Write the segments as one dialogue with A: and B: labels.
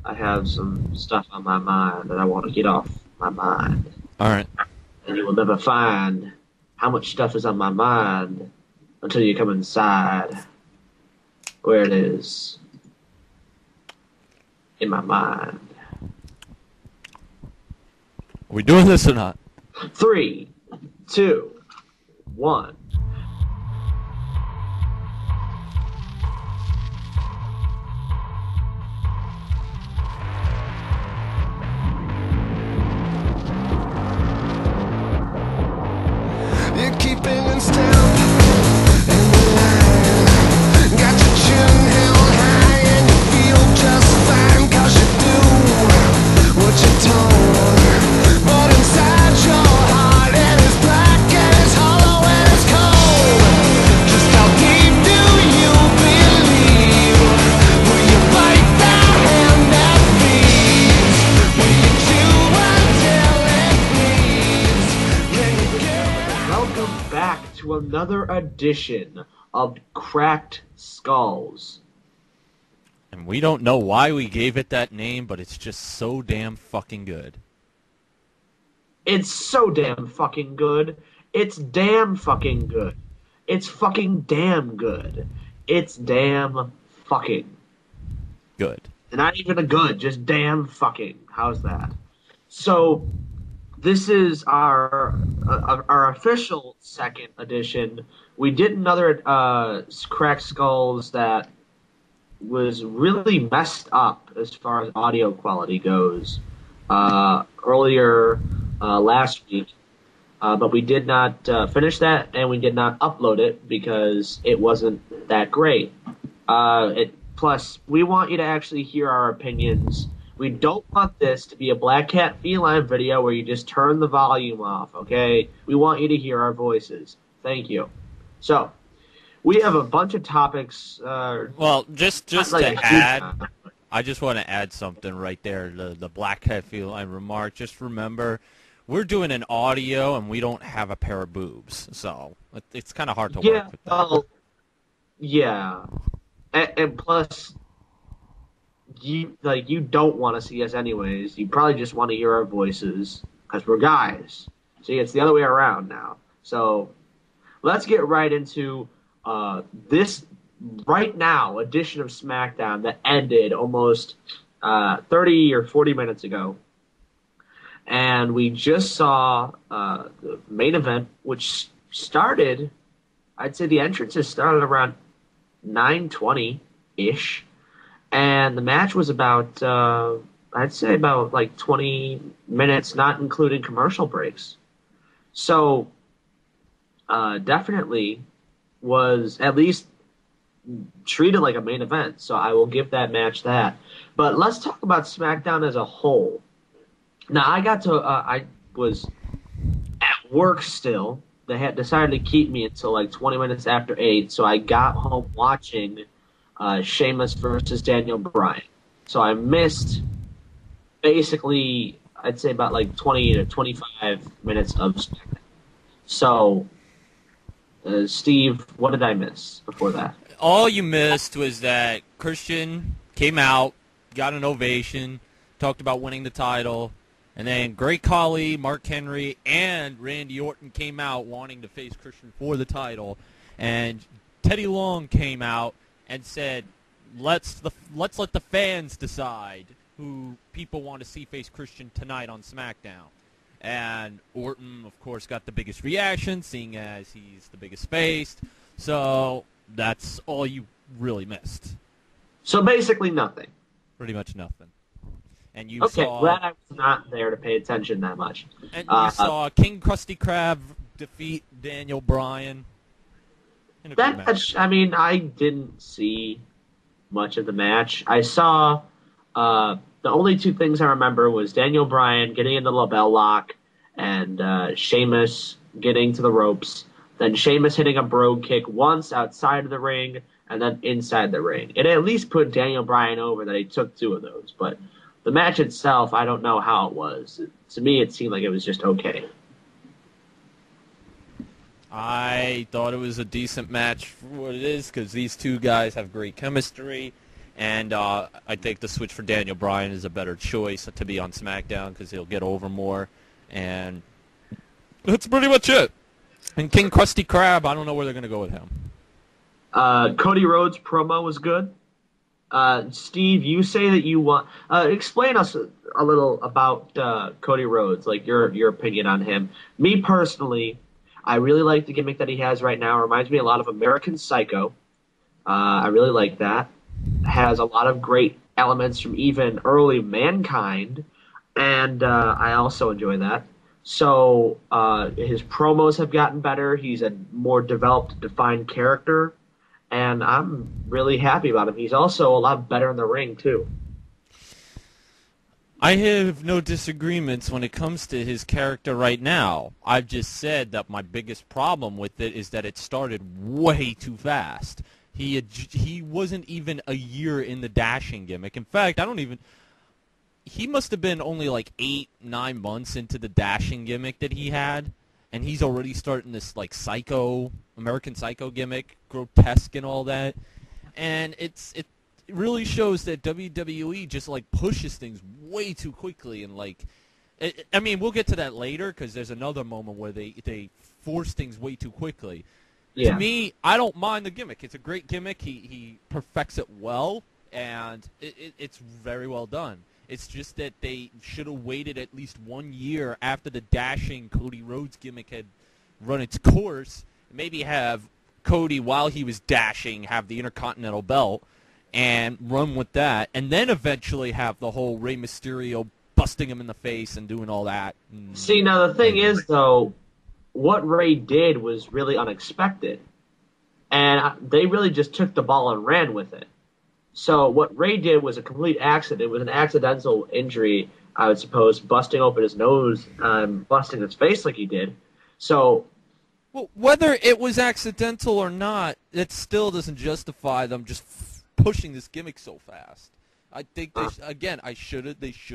A: I have some stuff on my mind that I want to get off my mind.
B: All right.
A: And you will never find how much stuff is on my mind until you come inside where it is in my mind.
B: Are we doing this or not?
A: 3, 2, 1.
C: You're keeping in step in the line. Got your chin held high and you feel just fine, 'cause you do what you're told. But inside your heart it is black and it's hollow and it's cold. Just how deep do you believe? Will you bite the hand that feeds? Will you chew until it bleeds? Then you get
A: Welcome back to another edition of Cracked Skulls.
B: And we don't know why we gave it that name, but it's just so damn fucking good.
A: It's so damn fucking good. It's damn fucking good. It's fucking damn good. It's damn fucking.
B: Good.
A: Not even a good, just damn fucking. How's that? So, this is our official second edition. We did another Cracked Skulls that was really messed up as far as audio quality goes earlier last week, but we did not finish that, and we did not upload it because it wasn't that great. Plus, we want you to actually hear our opinions. We don't want this to be a Black Cat Feline video where you just turn the volume off, okay? We want you to hear our voices. Thank you. So, we have a bunch of topics.
B: Well, just
A: like
B: to
A: a huge
B: add,
A: topic.
B: I just want to add something right there. The Black Cat Feline remark. Just remember, we're doing an audio and we don't have a pair of boobs, so it's kind of hard to
A: Yeah,
B: work with that.
A: well, yeah. And plus, you don't want to see us anyways. You probably just want to hear our voices because we're guys. See, it's the other way around now. So let's get right into this right now edition of Smackdown that ended almost 30 or 40 minutes ago. And we just saw the main event, which started, I'd say the entrances started around 9:20-ish. And the match was about, I'd say about like 20 minutes, not including commercial breaks. So, definitely was at least treated like a main event. So I will give that match that. But let's talk about SmackDown as a whole. Now, I was at work still. They had decided to keep me until like 20 minutes after 8. So I got home watching Sheamus versus Daniel Bryan. So I missed basically, I'd say about like 20 to 25 minutes of SmackDown. So, Steve, what did I miss before that?
B: All you missed was that Christian came out, got an ovation, talked about winning the title, and then Great Khali, Mark Henry, and Randy Orton came out wanting to face Christian for the title, and Teddy Long came out and said, let's let the fans decide who people want to see face Christian tonight on SmackDown. And Orton, of course, got the biggest reaction, seeing as he's the biggest face. So that's all you really missed.
A: So basically nothing.
B: Pretty much nothing. And you
A: Okay,
B: saw,
A: glad I was not there to pay attention that much.
B: and you saw King Krusty Krab defeat Daniel Bryan. In a good match.
A: Match, I mean, I didn't see much of the match. I saw the only two things I remember was Daniel Bryan getting in the label lock and Sheamus getting to the ropes. Then Sheamus hitting a brogue kick once outside of the ring and then inside the ring. It at least put Daniel Bryan over that he took two of those. But the match itself, I don't know how it was. To me, it seemed like it was just okay.
B: I thought it was a decent match for what it is because these two guys have great chemistry. And I think the switch for Daniel Bryan is a better choice to be on SmackDown because he'll get over more. And that's pretty much it. And King Krusty Krab, I don't know where they're going to go with him.
A: Cody Rhodes' promo was good. Steve, you say that you want... explain us a little about Cody Rhodes, like your opinion on him. Me personally, I really like the gimmick that he has right now. It reminds me a lot of American Psycho. I really like that. Has a lot of great elements from even early Mankind, and I also enjoy that. So his promos have gotten better. He's a more developed, defined character, and I'm really happy about him. He's also a lot better in the ring, too.
B: I have no disagreements when it comes to his character right now. I've just said that my biggest problem with it is that it started way too fast. He wasn't even a year in the dashing gimmick. In fact, he must have been only like 8-9 months into the dashing gimmick that he had, and he's already starting this like American Psycho gimmick, grotesque and all that. And it really shows that WWE just like pushes things way too quickly, and like I mean, we'll get to that later because there's another moment where they force things way too quickly.
A: Yeah.
B: To me, I don't mind the gimmick. It's a great gimmick. He perfects it well, and it's very well done. It's just that they should have waited at least 1 year after the dashing Cody Rhodes gimmick had run its course. Maybe have Cody, while he was dashing, have the Intercontinental belt and run with that, and then eventually have the whole Rey Mysterio busting him in the face and doing all that.
A: See, now the thing is, though, what Ray did was really unexpected, and they really just took the ball and ran with it. So what Ray did was a complete accident. It was an accidental injury, I would suppose, busting open his nose, busting his face like he did. So,
B: well, whether it was accidental or not, it still doesn't justify them just pushing this gimmick so fast. I think they should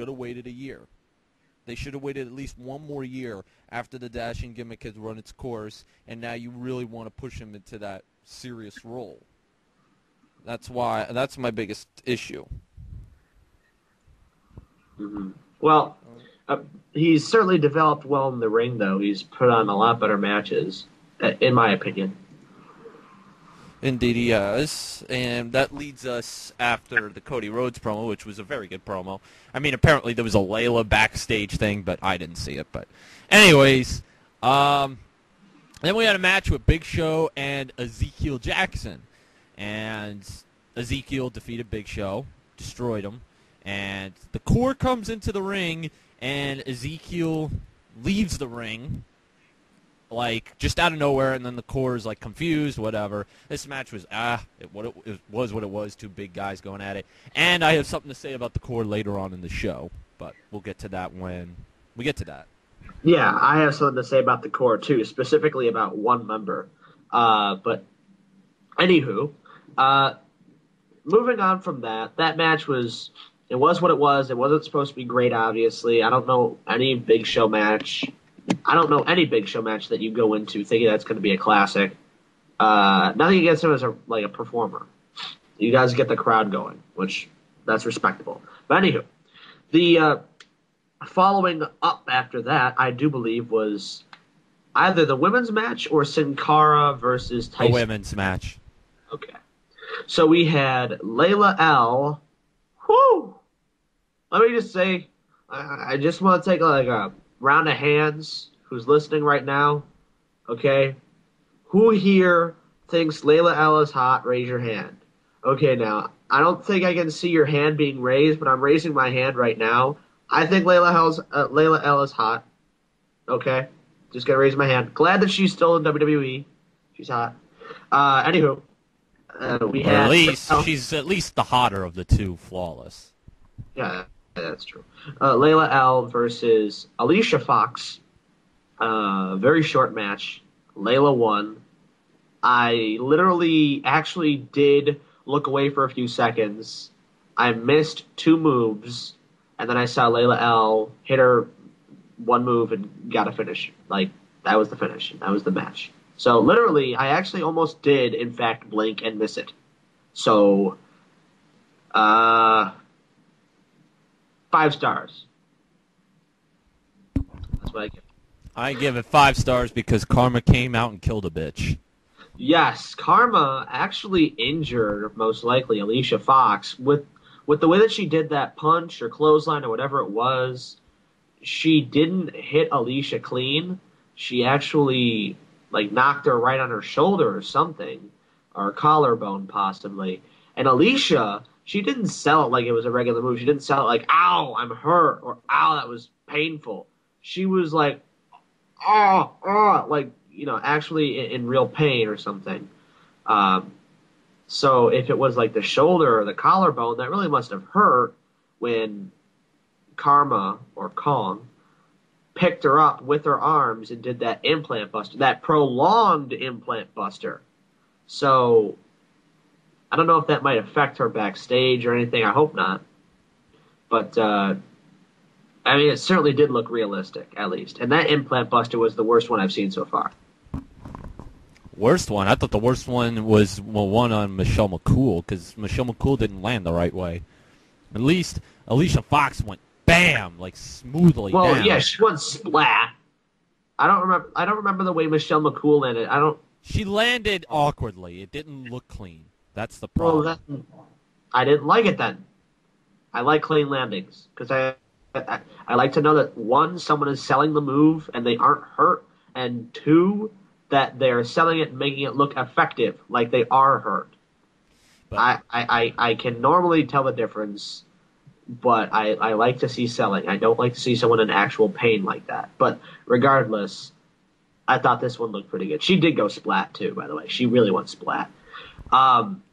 B: have waited a year. They should have waited at least 1 more year after the dashing gimmick has run its course, and now you really want to push him into that serious role. That's my biggest issue.
A: Mm-hmm. Well, he's certainly developed well in the ring, though. He's put on a lot better matches, in my opinion.
B: Indeed he has, and that leads us after the Cody Rhodes promo, which was a very good promo. I mean, apparently there was a Layla backstage thing, but I didn't see it. But anyways, then we had a match with Big Show and Ezekiel Jackson, and Ezekiel defeated Big Show, destroyed him, and the Core comes into the ring, and Ezekiel leaves the ring, like, just out of nowhere, and then the Core is, like, confused, whatever. This match was, it was what it was, 2 big guys going at it. And I have something to say about the Core later on in the show, but we'll get to that when we get to that.
A: Yeah, I have something to say about the Core, too, specifically about one member. But, anywho, moving on from that match was what it was. It wasn't supposed to be great, obviously. I don't know any Big Show match that you go into thinking that's going to be a classic. Nothing against him as a performer. You guys get the crowd going, which that's respectable. But anywho, the following up after that, I do believe, was either the women's match or Sin Cara versus Tyson.
B: A women's match.
A: Okay. So we had Layla L. Whoo! Let me just say, I just want to take like a round of hands. Who's listening right now? Okay. Who here thinks Layla L is hot? Raise your hand. Okay, now, I don't think I can see your hand being raised, but I'm raising my hand right now. I think Layla L is hot. Okay? Just gonna raise my hand. Glad that she's still in WWE. She's hot. Anywho.
B: She's at least the hotter of the 2 flawless.
A: Yeah, that's true. Layla L versus Alicia Fox. Very short match. Layla won. I literally actually did look away for a few seconds. I missed 2 moves, and then I saw Layla L hit her 1 move and got a finish. Like, that was the finish. That was the match. So, literally, I actually almost did, in fact, blink and miss it. So, 5 stars. That's what I give.
B: I give it 5 stars because Karma came out and killed a bitch.
A: Yes, Karma actually injured, most likely, Alicia Fox with the way that she did that punch or clothesline or whatever it was. She didn't hit Alicia clean. She actually like knocked her right on her shoulder or something, or collarbone possibly. And Alicia, she didn't sell it like it was a regular move. She didn't sell it like, "Ow, I'm hurt," or "Ow, that was painful." She was like, "Oh, oh," like actually in real pain or something. Um, so if it was like the shoulder or the collarbone, that really must have hurt when Karma or Kong picked her up with her arms and did that implant buster, that prolonged implant buster. So I don't know if that might affect her backstage or anything. I hope not. But I mean, it certainly did look realistic, at least. And that implant buster was the worst one I've seen so far.
B: Worst one? I thought the worst one was one on Michelle McCool, because Michelle McCool didn't land the right way. At least Alicia Fox went bam, like smoothly
A: Well,
B: down.
A: yeah, she went splat. I don't remember the way Michelle McCool landed.
B: She landed awkwardly. It didn't look clean. That's the problem.
A: Well, I didn't like it then. I like clean landings because I like to know that one, someone is selling the move and they aren't hurt, and two, that they're selling it and making it look effective, like they are hurt.
B: But
A: I can normally tell the difference, but I like to see selling. I don't like to see someone in actual pain like that. But regardless, I thought this one looked pretty good. She did go splat too, by the way. She really went splat.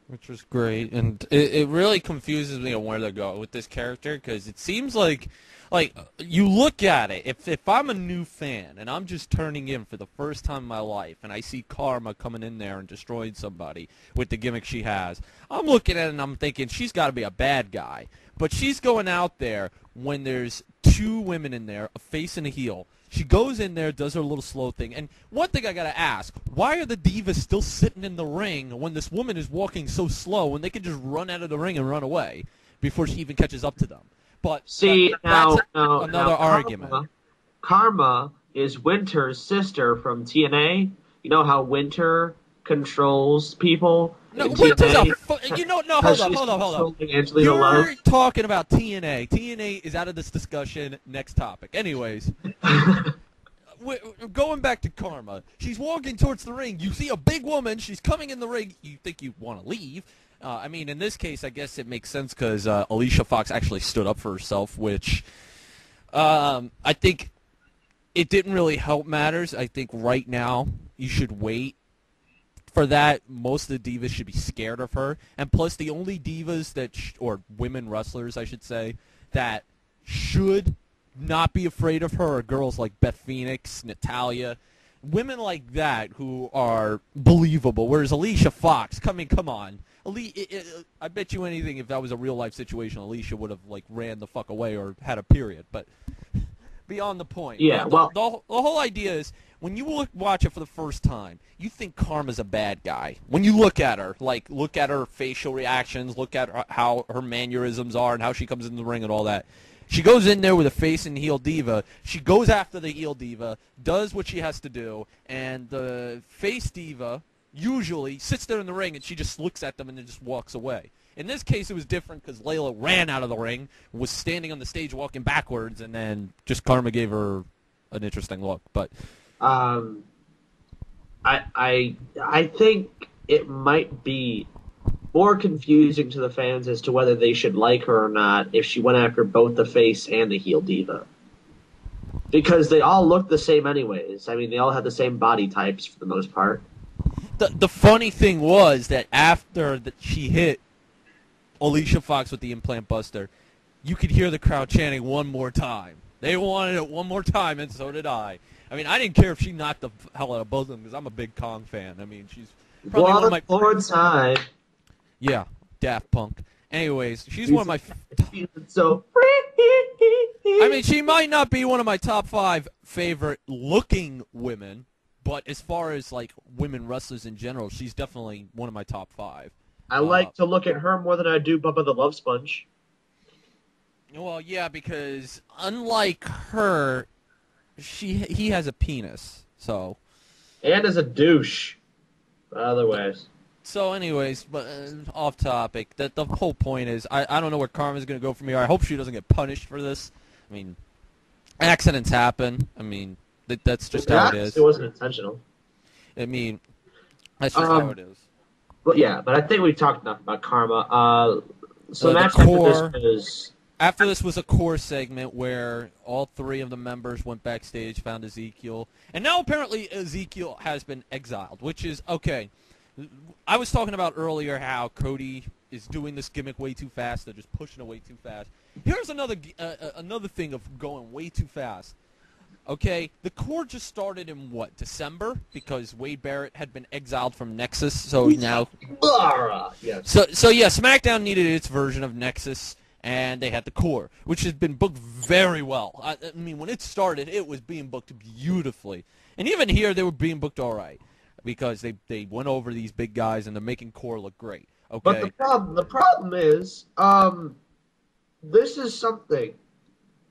B: which was great, and it really confuses me on where to go with this character, because it seems like you look at it, if I'm a new fan and I'm just turning in for the first time in my life and I see Karma coming in there and destroying somebody with the gimmick she has, I'm looking at it and I'm thinking she's got to be a bad guy. But she's going out there when there's two women in there, a face and a heel. She goes in there, does her little slow thing. And one thing I got to ask, why are the Divas still sitting in the ring when this woman is walking so slow when they can just run out of the ring and run away before she even catches up to them? But
A: See,
B: that's
A: now
B: another argument.
A: Karma is Winter's sister from TNA. You know how Winter controls people?
B: No,
A: in
B: Winter's
A: TNA?
B: no, hold on.
A: Angelina Love.
B: You're talking about TNA. TNA is out of this discussion. Next topic. Anyways, going back to Karma, she's walking towards the ring. You see a big woman. She's coming in the ring. You think you want to leave. I mean, in this case, I guess it makes sense because Alicia Fox actually stood up for herself, which I think it didn't really help matters. I think right now you should wait for that. Most of the divas should be scared of her. And plus, the only divas or women wrestlers, I should say, that should not be afraid of her are girls like Beth Phoenix, Natalya, women like that who are believable. Whereas Alicia Fox, come on. I bet you anything if that was a real-life situation, Alicia would have, ran the fuck away or had a period. But beyond the point.
A: Yeah,
B: the whole idea is, when you watch it for the first time, you think Karma's a bad guy. When you look at her, look at her facial reactions, look at how her mannerisms are and how she comes in the ring and all that. She goes in there with a face and heel diva. She goes after the heel diva, does what she has to do, and the face diva usually sits there in the ring and she just looks at them and then just walks away. In this case, it was different because Layla ran out of the ring, was standing on the stage walking backwards, and then just Karma gave her an interesting look. But
A: I think it might be more confusing to the fans as to whether they should like her or not if she went after both the face and the heel diva. Because they all look the same anyways. I mean, they all have the same body types for the most part.
B: The funny thing was that after she hit Alicia Fox with the implant buster, you could hear the crowd chanting one more time. They wanted it one more time, and so did I. I mean, I didn't care if she knocked the hell out of both of them because I'm a big Kong fan. I mean, she's probably one of my...
A: One more time.
B: Yeah, Daft Punk. Anyways, she's one of my...
A: So...
B: I mean, she might not be one of my top 5 favorite looking women, but as far as, women wrestlers in general, she's definitely one of my top 5.
A: I like to look at her more than I do Bubba the Love Sponge.
B: Well, yeah, because unlike her, he has a penis, so.
A: And as a douche, other ways.
B: So, anyways, but off topic. The whole point is, I don't know where Karma's going to go from here. I hope she doesn't get punished for this. I mean, accidents happen. I mean, that's just how it is.
A: It wasn't intentional.
B: I mean, that's just how it is.
A: But yeah, but I think we talked enough about Karma. So
B: The
A: next
B: core-
A: after this is
B: After this was a core segment where all three of the members went backstage, found Ezekiel, and now apparently Ezekiel has been exiled, which is okay. I was talking about earlier how Cody is doing this gimmick way too fast. They're just pushing it way too fast. Here's another thing of going way too fast. Okay, the core just started in what, December? Because Wade Barrett had been exiled from Nexus, so now.
A: yes.
B: So yeah, SmackDown needed its version of Nexus, and they had the core, which has been booked very well. I mean, when it started, it was being booked beautifully, and even here they were being booked all right because they went over these big guys and they're making core look great. Okay.
A: But the problem is, this is something.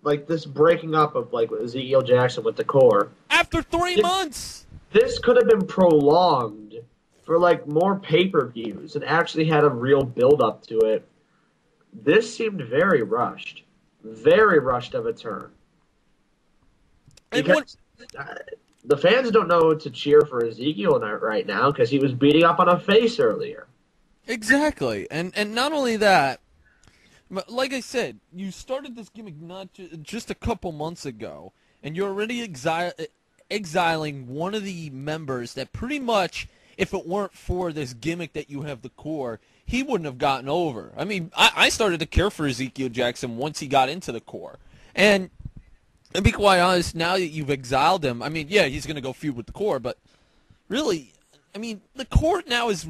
A: Like this breaking up of like Ezekiel Jackson with the core.
B: After 3 months!
A: This could have been prolonged for like more pay-per-views and actually had a real build-up to it. This seemed very rushed. Very rushed of a turn. Because the fans don't know to cheer for Ezekiel right now because he was beating up on a face earlier.
B: Exactly. And not only that, like I said, you started this gimmick not just a couple months ago, and you're already exiling one of the members that pretty much, if it weren't for this gimmick that you have the core, he wouldn't have gotten over. I mean, I started to care for Ezekiel Jackson once he got into the core. And to be quite honest, now that you've exiled him, I mean, yeah, he's going to go feud with the core, but really, I mean, the core now is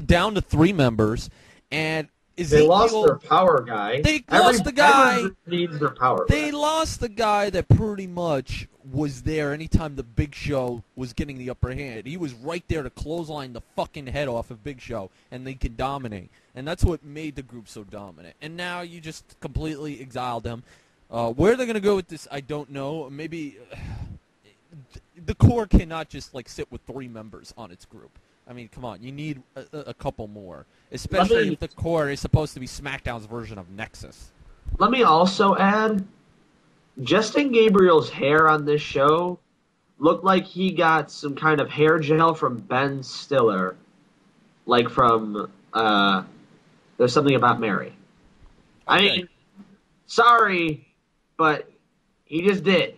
B: down to 3 members, and Ezekiel,
A: they lost their power guy.
B: They lost the guy.
A: Everyone needs their power.
B: They lost the guy that pretty much was there anytime the Big Show was getting the upper hand. He was right there to clothesline the fucking head off of Big Show, and they could dominate. And that's what made the group so dominant. And now you just completely exiled them. Where they're gonna go with this, I don't know. Maybe the core cannot just like sit with 3 members on its group. I mean, come on, you need a couple more, especially if the core is supposed to be SmackDown's version of Nexus.
A: Let me also add, Justin Gabriel's hair on this show looked like he got some kind of hair gel from Ben Stiller, like from There's Something About Mary. I mean, sorry, but he just did.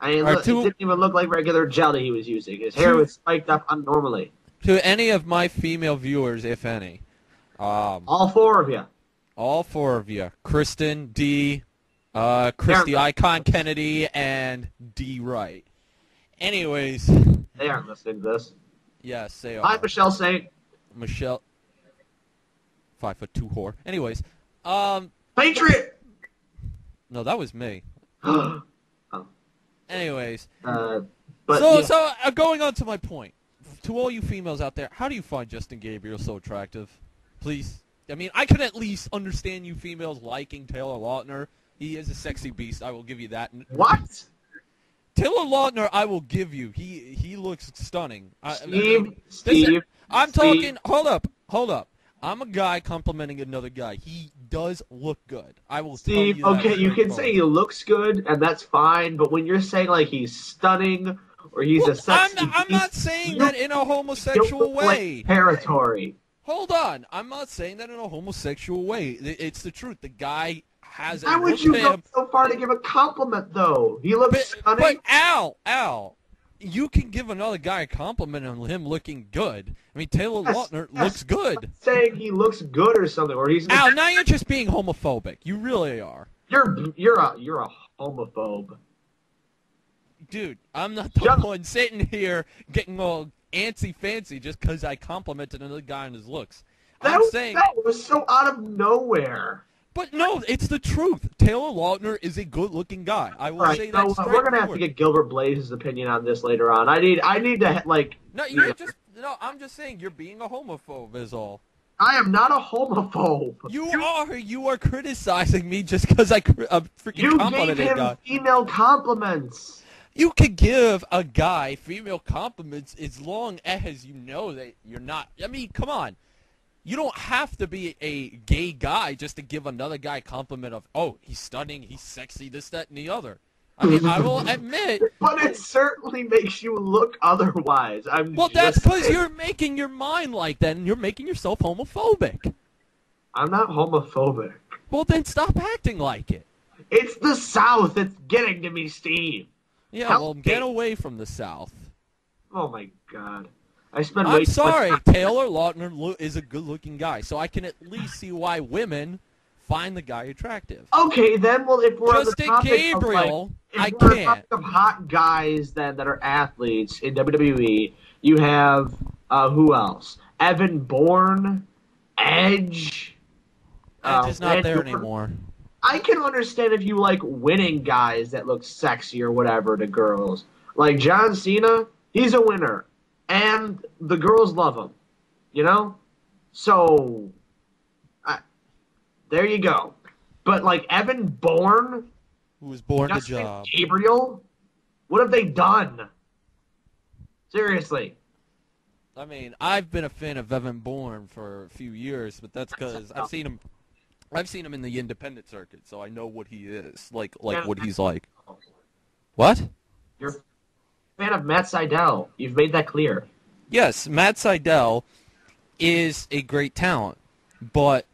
A: I mean, it didn't even look like regular gel that he was using. His hair was spiked up unnormally.
B: To any of my female viewers, if any.
A: All 4 of you.
B: All 4 of you. Kristen, D, Christy Icon Kennedy, and D Wright. Anyways.
A: They aren't listening to this.
B: Yes, they are.
A: Hi, Michelle Saint.
B: Michelle. 5'2" whore. Anyways.
A: Patriot!
B: No, that was me.
A: Oh.
B: Anyways.
A: But
B: so going on to my point. To all you females out there, how do you find Justin Gabriel so attractive? Please. I mean, I could at least understand you females liking Taylor Lautner. He is a sexy beast. I will give you that.
A: What?
B: Taylor Lautner, I will give you. He looks stunning.
A: Steve.
B: I'm talking. Hold up. I'm a guy complimenting another guy. He does look good. I will tell you that.
A: Okay, you can say he looks good, and that's fine, but when you're saying, like, he's stunning or he's a sexy
B: I'm not saying that in a homosexual way.
A: Territory.
B: Hold on. I'm not saying that in a homosexual way. It's the truth. The guy has a
A: Why would you go so far to give a compliment, though? He looks stunning.
B: But, Al, you can give another guy a compliment on him looking good. I mean, Taylor Lautner looks good.
A: I'm saying he looks good or something, or he's...
B: Al, now you're just being homophobic. You really are.
A: You're a homophobe.
B: Dude, I'm not the one sitting here getting all antsy-fancy just because I complimented another guy on his looks. That
A: was so out of nowhere.
B: But no, it's the truth. Taylor Lautner is a good-looking guy. I will say that straight
A: we're gonna have to get Gilbert Blaze's opinion on this later on. I need to like.
B: No, I'm just saying you're being a homophobe is all.
A: I am not a homophobe.
B: You are criticizing me just because I freaking
A: You gave
B: complimented a
A: him
B: guy.
A: female compliments.
B: You could give a guy female compliments as long as you know that you're not. I mean, come on. You don't have to be a gay guy just to give another guy a compliment of, oh, he's stunning, he's sexy, this, that, and the other. I mean, I will admit.
A: But it certainly makes you look otherwise.
B: Well, that's because you're making your mind like that, and you're making yourself homophobic.
A: I'm not homophobic.
B: Well, then stop acting like it.
A: It's the South. It's getting to me, Steve.
B: Yeah,
A: Help
B: well,
A: me.
B: get away from the South.
A: Oh my God. I spend
B: I'm
A: way too
B: sorry,
A: much time-
B: Taylor Lautner is a good-looking guy, so I can at least see why women find the guy attractive.
A: Okay, then, well, if we're
B: Justin
A: on the topic
B: Gabriel,
A: of,
B: I
A: if we're on the
B: can't.
A: topic of hot guys that are athletes in WWE, you have, who else? Evan Bourne, Edge.
B: Edge is not there
A: Orton.
B: anymore.
A: I can understand if you like winning guys that look sexy or whatever to girls. Like John Cena, he's a winner. And the girls love him. You know? So, there you go. But like Evan Bourne,
B: Who was born to
A: Justin
B: job.
A: Gabriel, what have they done? Seriously.
B: I mean, I've been a fan of Evan Bourne for a few years, but that's because I've seen him in the independent circuit, so I know what he is, like what he's like. What?
A: You're a fan of Matt Sydal. You've made that clear.
B: Yes, Matt Sydal is a great talent, but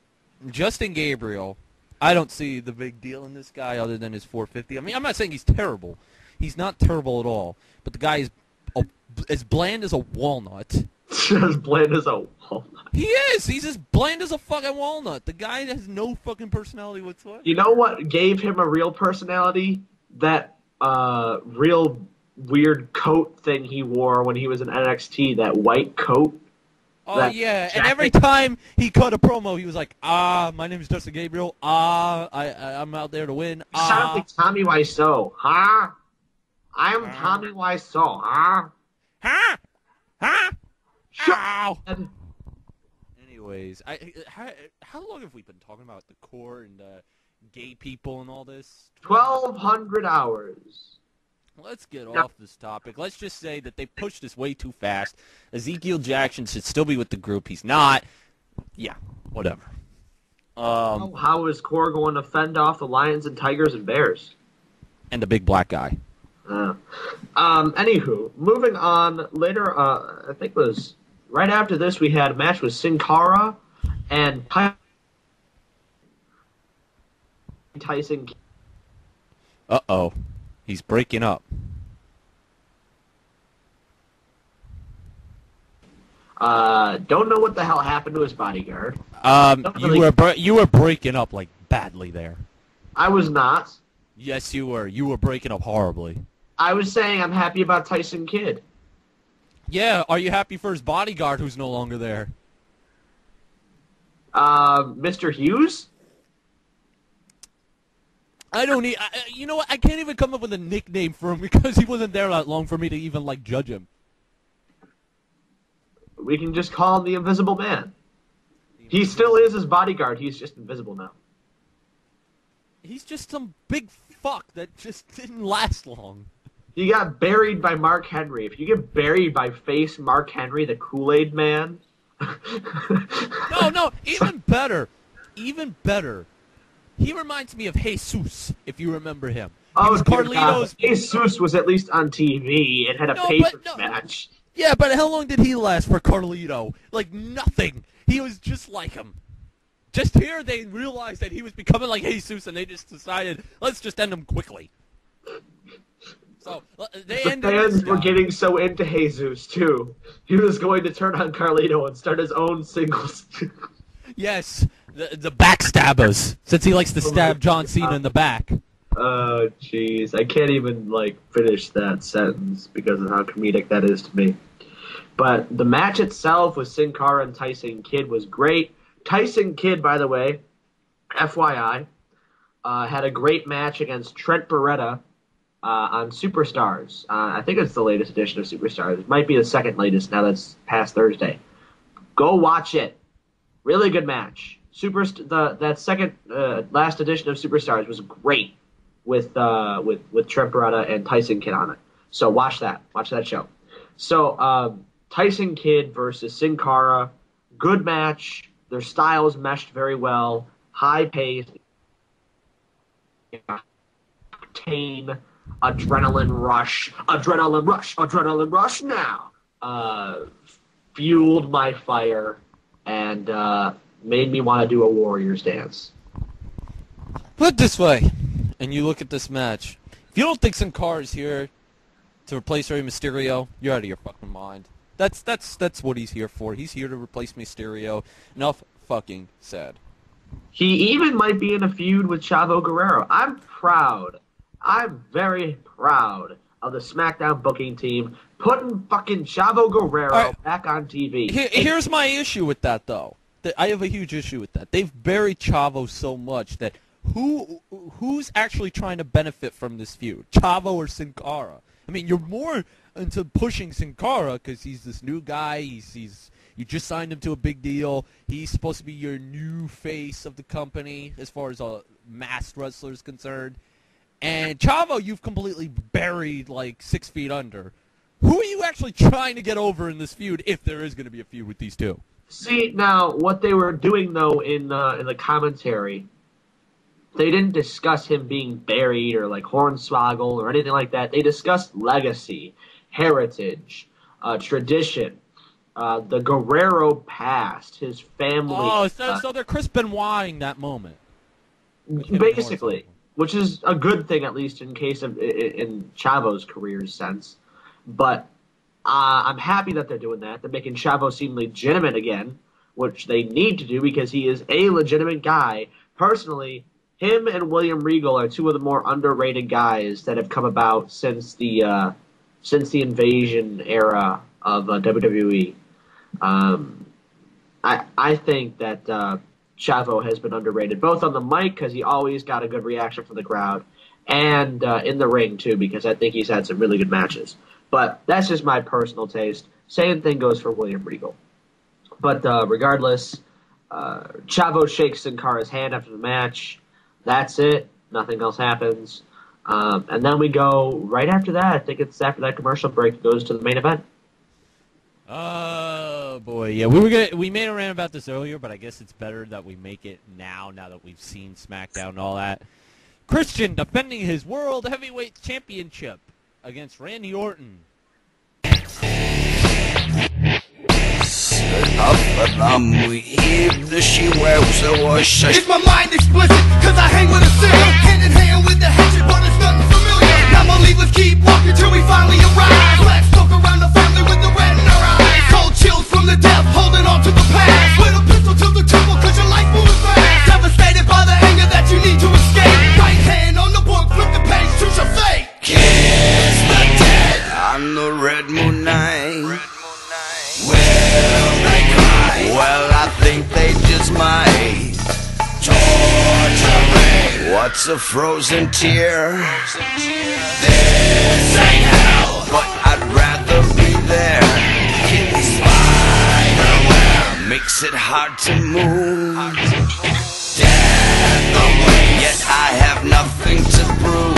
B: Justin Gabriel, I don't see the big deal in this guy other than his 450. I mean, I'm not saying he's terrible. He's not terrible at all, but the guy is as bland as a walnut.
A: As bland as a walnut.
B: He is. He's as bland as a fucking walnut. The guy has no fucking personality whatsoever.
A: You know what gave him a real personality? That real weird coat thing he wore when he was in NXT, that white coat.
B: Oh, yeah, and every time he cut a promo, he was like, my name is Justin Gabriel, I'm out there to win,
A: You sound like Tommy Wiseau, huh? I am Tommy Wiseau, huh?
B: Huh? Huh?
A: Shut
B: Ow.
A: up.
B: Anyways, how long have we been talking about the core and gay people and all this?
A: 1,200 hours.
B: Let's get off this topic. Let's just say that they pushed this way too fast. Ezekiel Jackson should still be with the group. He's not. Yeah, whatever.
A: How is Core going to fend off the Lions and Tigers and Bears?
B: And the big black guy.
A: Anywho, moving on. Later, I think it was right after this, we had a match with Sin Cara and Tyson.
B: Uh-oh. He's breaking up.
A: Don't know what the hell happened to his bodyguard.
B: You were breaking up like badly there.
A: I was not.
B: Yes, you were. You were breaking up horribly.
A: I was saying I'm happy about Tyson Kidd.
B: Yeah, are you happy for his bodyguard who's no longer there?
A: Mr. Hughes?
B: I don't need. You know what? I can't even come up with a nickname for him because he wasn't there that long for me to even judge him.
A: We can just call him the Invisible Man. He still is his bodyguard. He's just invisible now.
B: He's just some big fuck that just didn't last long.
A: He got buried by Mark Henry. If you get buried by face Mark Henry, the Kool-Aid Man.
B: No, even better. Even better. He reminds me of Jesus, if you remember him. He was Carlito's.
A: Jesus was at least on TV and had a papers match.
B: Yeah, but how long did he last for Carlito? Like, nothing. He was just like him. Just here, they realized that he was becoming like Jesus, and they just decided, let's just end him quickly. So, they
A: The
B: ended
A: fans
B: this
A: were
B: guy.
A: getting so into Jesus, too. He was going to turn on Carlito and start his own singles.
B: Yes, the backstabbers, since he likes to stab John Cena in the back.
A: Oh, jeez. I can't even, finish that sentence because of how comedic that is to me. But the match itself with Sin Cara and Tyson Kidd was great. Tyson Kidd, by the way, FYI, had a great match against Trent Beretta on Superstars. I think it's the latest edition of Superstars. It might be the second latest now that's past Thursday. Go watch it. Really good match. That second last edition of Superstars was great with Trent Beretta and Tyson Kidd on it. So watch that show. So Tyson Kidd versus Sin Cara, good match. Their styles meshed very well. High pace, octane, adrenaline rush now. Fueled my fire and made me want to do a Warriors dance.
B: Put it this way, and you look at this match. If you don't think Sin Cara is here to replace Rey Mysterio, you're out of your fucking mind. That's what he's here for. He's here to replace Mysterio. Enough fucking said.
A: He even might be in a feud with Chavo Guerrero. I'm proud. I'm very proud of the SmackDown booking team putting fucking Chavo Guerrero back on TV.
B: Here's my issue with that, though. I have a huge issue with that. They've buried Chavo so much that who's actually trying to benefit from this feud? Chavo or Sin Cara? I mean, you're more into pushing Sin Cara because he's this new guy. You just signed him to a big deal. He's supposed to be your new face of the company as far as a masked wrestler is concerned. And Chavo, you've completely buried like 6 feet under. Who are you actually trying to get over in this feud, if there is going to be a feud with these two?
A: See, now, what they were doing, though, in the commentary, they didn't discuss him being buried or, like, Hornswoggle or anything like that. They discussed legacy, heritage, tradition, the Guerrero past, his family.
B: Oh, so they're Chris Benoit-ing that moment.
A: Basically, which is a good thing, at least in case of in Chavo's career's sense. But I'm happy that they're doing that. They're making Chavo seem legitimate again, which they need to do because he is a legitimate guy. Personally, him and William Regal are two of the more underrated guys that have come about since the Invasion era of WWE. I think that Chavo has been underrated, both on the mic because he always got a good reaction from the crowd, and in the ring too because I think he's had some really good matches. But that's just my personal taste. Same thing goes for William Regal. But regardless, Chavo shakes Sin Cara's hand after the match. That's it. Nothing else happens. And then we go right after that. I think it's after that commercial break. It goes to the main event.
B: Oh boy, yeah. We made a rant about this earlier, but I guess it's better that we make it now that we've seen Smackdown and all that. Christian defending his World Heavyweight Championship against Randy Orton.
C: Is my mind explicit? Cause I hang with a sinner, hand in hand with the hatchet, but it's nothing familiar. Now my lead, let's keep walking till we finally arrive. Black smoke around the family with the red in our eyes. Cold chills from the death, holding on to the past. With a pistol to the temple, cause your life moving fast. Devastated by the anger that you need to escape. Right hand on the book, flip the page, choose your fate. Kiss the dead on the red moon night. Will they cry? Well, I think they just might. Torture me. What's a frozen tear? This ain't hell, but I'd rather be there. In the spider web makes it hard to move. Death away, yet I have nothing to prove.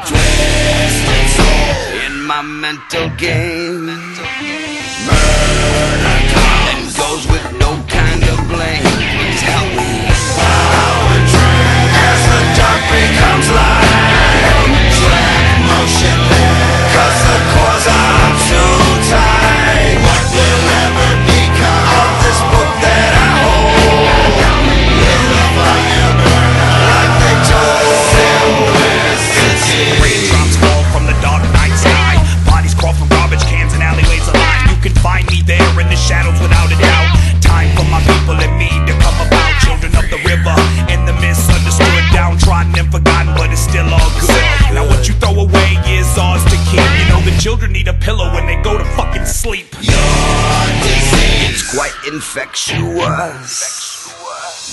C: Twisted soul in my mental game. Murder comes and goes with no kind of blame. Tell me how it dreams as the dark becomes light. Track motionless, cause the cause I'm too tight. What will ever become of this book that I hold? Will the fire burn like they told Simplicity?
D: Raindrops fall from the dark night sky. Bodies crawl from garbage cans and alleyways alive. You can find me there in the shadows without a doubt. Time for my people and me to come about. Children of the river and the misunderstood, downtrodden and forgotten, but it's still all good. Now what you throw away is ours to keep. You know the children need a pillow when they go to fucking sleep.
C: Your disease is quite infectious.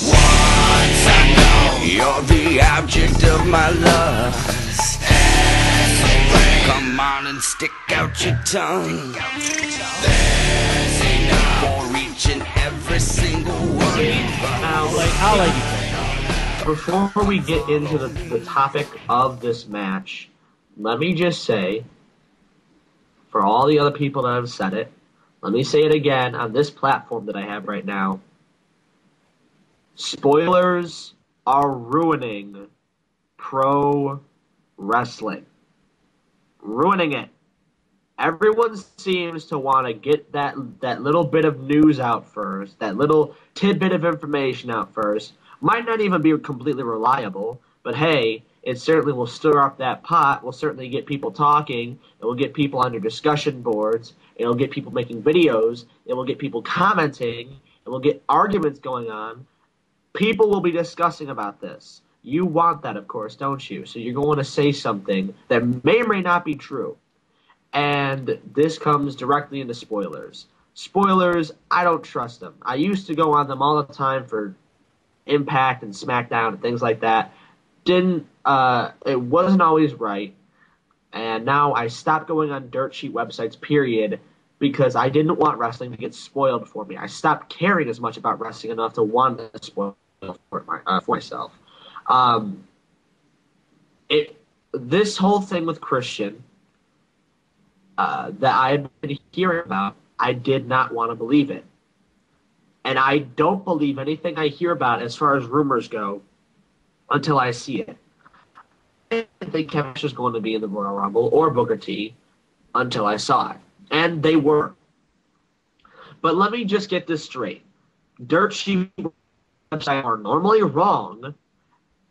C: Once I know you're the object of my lust. Come on and stick out your tongue. There's enough for each each and every single one.
A: Now,
B: I'll let you say.
A: before we get into the topic of this match, let me just say, for all the other people that have said it, let me say it again on this platform that I have right now. Spoilers are ruining pro wrestling. Ruining it. Everyone seems to want to get that little bit of news out first, that little tidbit of information out first. Might not even be completely reliable, but hey, it certainly will stir up that pot. Will certainly get people talking. It will get people on your discussion boards. It will get people making videos. It will get people commenting. It will get arguments going on. People will be discussing about this. You want that, of course, don't you? So you're going to say something that may or may not be true. And this comes directly into spoilers. Spoilers, I don't trust them. I used to go on them all the time for Impact and Smackdown and things like that. It wasn't always right. And now I stopped going on dirt sheet websites, period, because I didn't want wrestling to get spoiled for me. I stopped caring as much about wrestling enough to want to spoil for myself. This whole thing with Christian that I had been hearing about, I did not want to believe it. And I don't believe anything I hear about as far as rumors go until I see it. I didn't think Kevin Nash was going to be in the Royal Rumble or Booker T until I saw it. And they were. But let me just get this straight. Dirt sheet websites are normally wrong,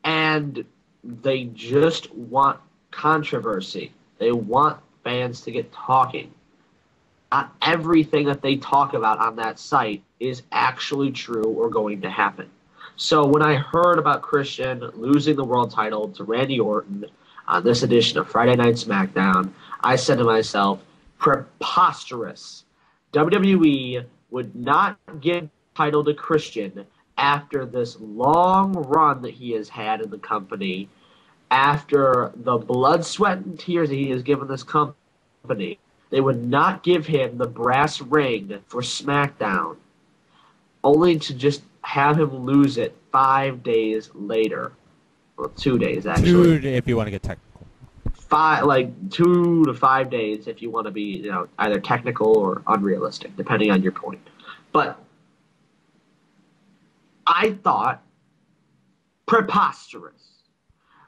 A: and they just want controversy. They want fans to get talking. Not everything that they talk about on that site is actually true or going to happen. So when I heard about Christian losing the world title to Randy Orton on this edition of Friday Night SmackDown, I said to myself, preposterous. WWE would not give the title to Christian after this long run that he has had in the company, after the blood, sweat, and tears that he has given this company. They would not give him the brass ring for SmackDown, only to just have him lose it 5 days later. Well, 2 days, actually.
B: 2 if you want to get technical.
A: 2 to 5 days if you want to be, either technical or unrealistic, depending on your point. But I thought, preposterous.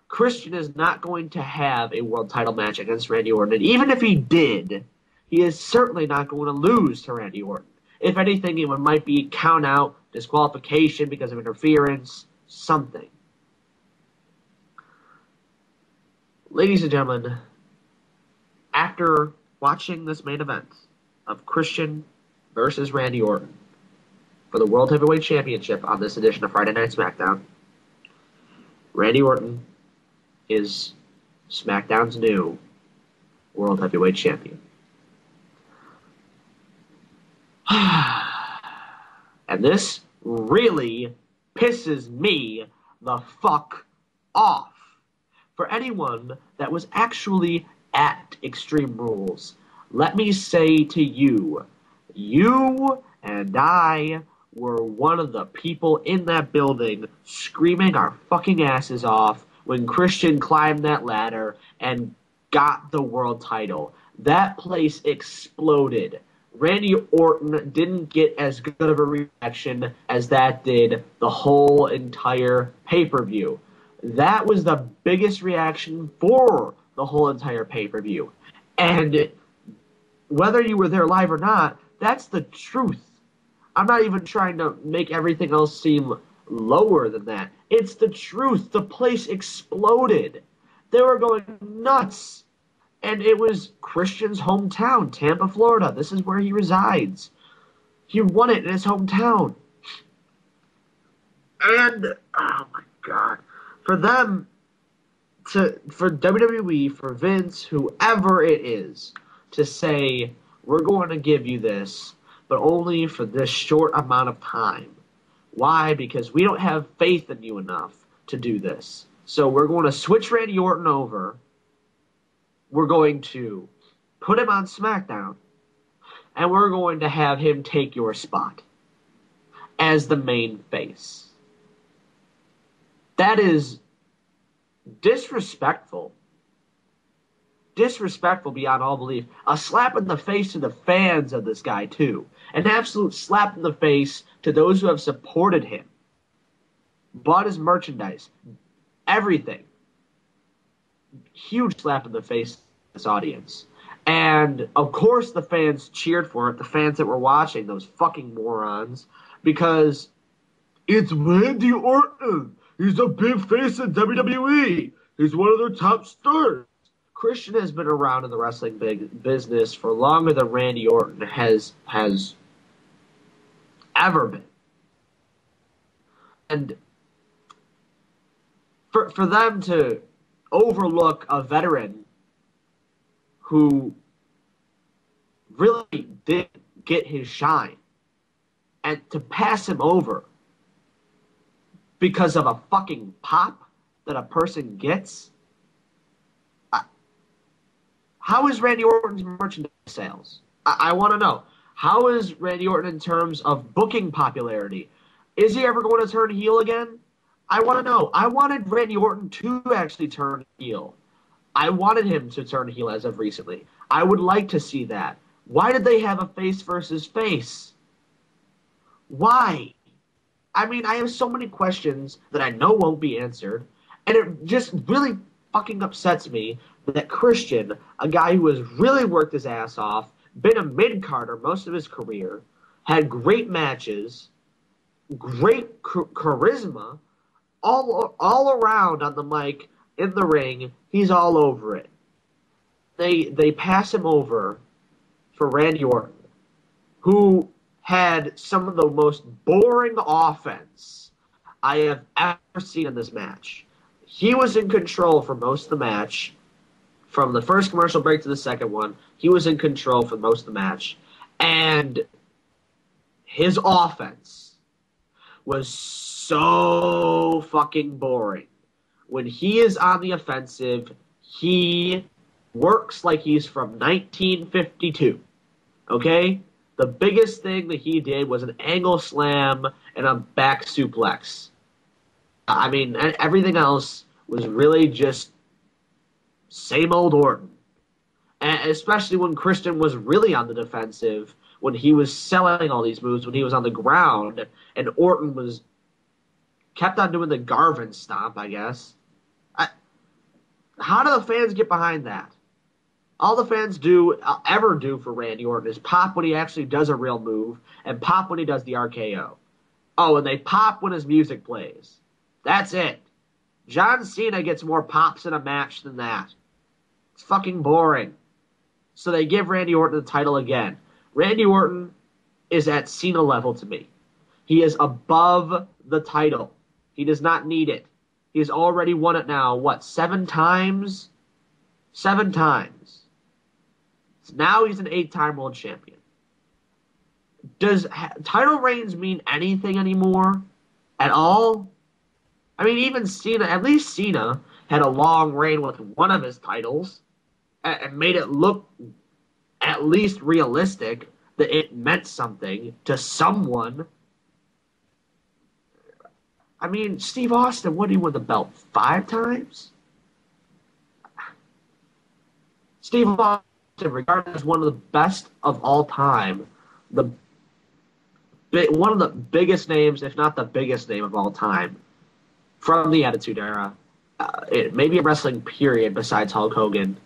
A: Christian is not going to have a world title match against Randy Orton. And even if he did, he is certainly not going to lose to Randy Orton. If anything, it might be count out, disqualification because of interference, something. Ladies and gentlemen, after watching this main event of Christian versus Randy Orton for the World Heavyweight Championship on this edition of Friday Night SmackDown, Randy Orton is SmackDown's new World Heavyweight Champion. And this really pisses me the fuck off. For anyone that was actually at Extreme Rules, let me say to you, you and I were one of the people in that building screaming our fucking asses off when Christian climbed that ladder and got the world title. That place exploded. Randy Orton didn't get as good of a reaction as that did the whole entire pay-per-view. That was the biggest reaction for the whole entire pay-per-view. And whether you were there live or not, that's the truth. I'm not even trying to make everything else seem lower than that. It's the truth. The place exploded. They were going nuts. And it was Christian's hometown, Tampa, Florida. This is where he resides. He won it in his hometown. And, oh my God. For them, for WWE, for Vince, whoever it is, to say, we're going to give you this, but only for this short amount of time. Why? Because we don't have faith in you enough to do this. So we're going to switch Randy Orton over. We're going to put him on SmackDown, and we're going to have him take your spot. as the main face. That is disrespectful. Disrespectful beyond all belief. A slap in the face to the fans of this guy, too. An absolute slap in the face to those who have supported him. Bought his merchandise. Everything. Huge slap in the face to this audience. And, of course, the fans cheered for it. The fans that were watching, those fucking morons. Because it's Randy Orton. He's a big face in WWE. He's one of their top stars. Christian has been around in the wrestling business for longer than Randy Orton has ever been. And for them to overlook a veteran who really did get his shine and to pass him over because of a fucking pop that a person gets. How is Randy Orton's merchandise sales? I want to know. How is Randy Orton in terms of booking popularity? Is he ever going to turn heel again? I want to know. I wanted Randy Orton to actually turn heel. I wanted him to turn heel as of recently. I would like to see that. Why did they have a face versus face? Why? I mean, I have so many questions that I know won't be answered, and it just really fucking upsets me that Christian, a guy who has really worked his ass off, been a mid-carder most of his career, had great matches, great charisma, all around on the mic, in the ring, he's all over it. They pass him over for Randy Orton, who had some of the most boring offense I have ever seen in this match. He was in control for most of the match. From the first commercial break to the second one, he was in control for most of the match. And his offense was so fucking boring. When he is on the offensive, he works like he's from 1952. Okay? The biggest thing that he did was an angle slam and a back suplex. I mean, everything else was really just same old Orton. And especially when Christian was really on the defensive, when he was selling all these moves, when he was on the ground, and Orton kept on doing the Garvin stomp, I guess. How do the fans get behind that? All the fans ever do for Randy Orton is pop when he actually does a real move, and pop when he does the RKO. Oh, and they pop when his music plays. That's it. John Cena gets more pops in a match than that. It's fucking boring. So they give Randy Orton the title again. Randy Orton is at Cena level to me. He is above the title. He does not need it. He has already won it now, 7 times? 7 times. So now he's an 8-time world champion. Does title reigns mean anything anymore? At all? I mean, even Cena, at least Cena had a long reign with one of his titles and made it look at least realistic that it meant something to someone. I mean, Steve Austin, what did he win the belt? 5 times? Steve Austin, regarded as one of the best of all time, one of the biggest names, if not the biggest name of all time, from the Attitude Era, maybe a wrestling period besides Hulk Hogan